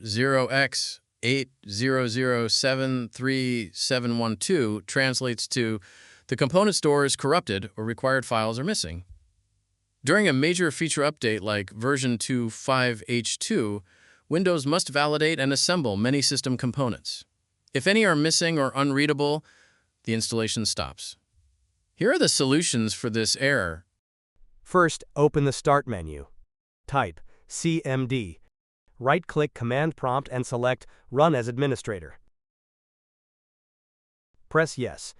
0x80073712 translates to the component store is corrupted or required files are missing. During a major feature update like version 0x80073712, Windows must validate and assemble many system components. If any are missing or unreadable, the installation stops. Here are the solutions for this error. First, open the Start menu. Type CMD. Right-click Command Prompt and select Run as Administrator. Press Yes.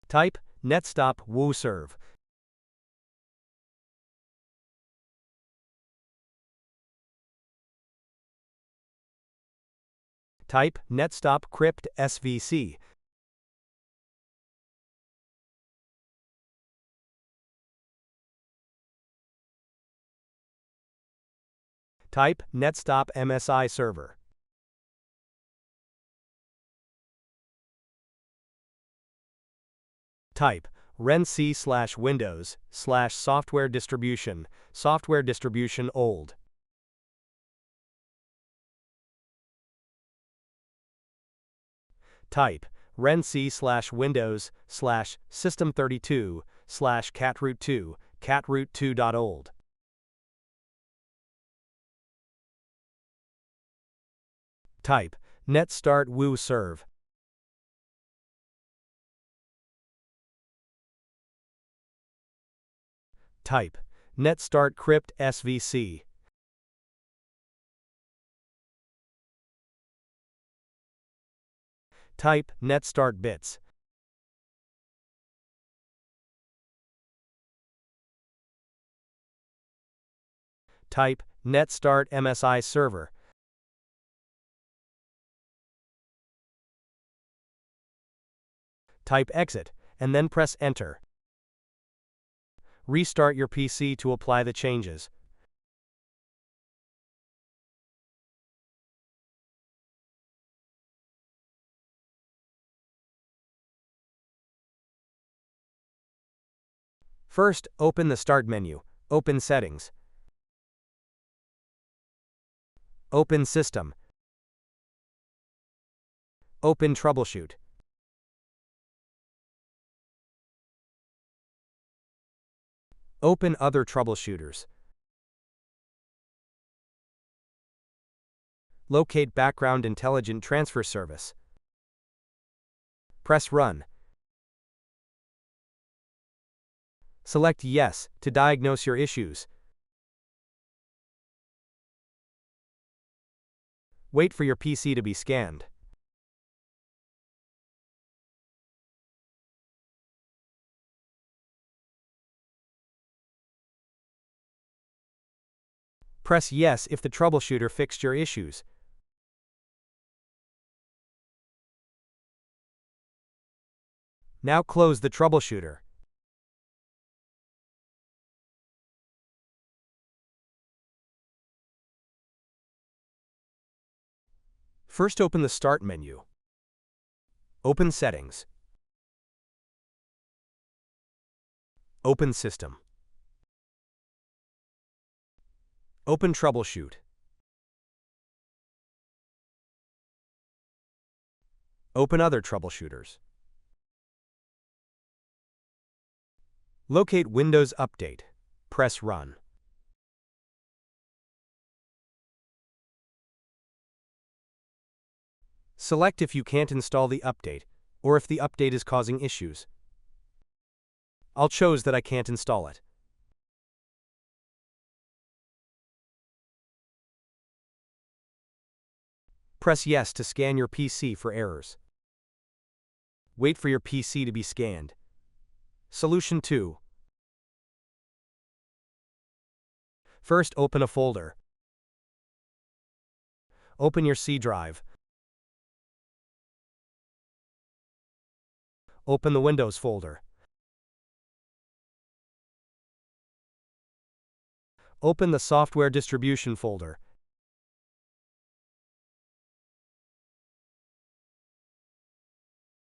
Type netstop woo-serve. Type netstop crypt svc. Type netstop msi server. Type renc/windows/software distribution old. Type renc/windows/system32/catroot2 catroot2.old. Type netstart woo serve. Type netstart crypt svc. Type netstart bits. Type netstart msi server. Type exit, and then press enter. Restart your PC to apply the changes. First, open the Start menu. Open Settings. Open System. Open Troubleshoot. Open Other Troubleshooters. Locate Background Intelligent Transfer Service. Press Run. Select Yes to diagnose your issues. Wait for your PC to be scanned. Press Yes if the troubleshooter fixed your issues. Now close the troubleshooter. First, open the Start menu. Open Settings. Open System. Open Troubleshoot. Open Other Troubleshooters. Locate Windows Update. Press Run. Select if you can't install the update, or if the update is causing issues. I'll choose that I can't install it. Press Yes to scan your PC for errors. Wait for your PC to be scanned. Solution 2. First, open a folder. Open your C drive. Open the Windows folder. Open the Software Distribution folder.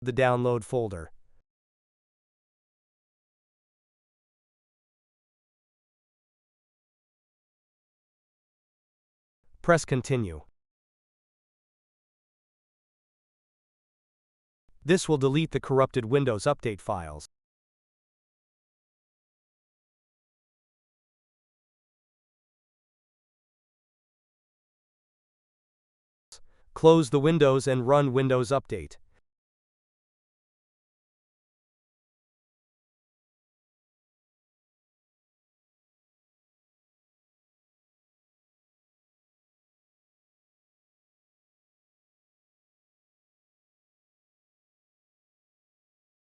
The Download folder. Press Continue. This will delete the corrupted Windows Update files. Close the windows and run Windows Update.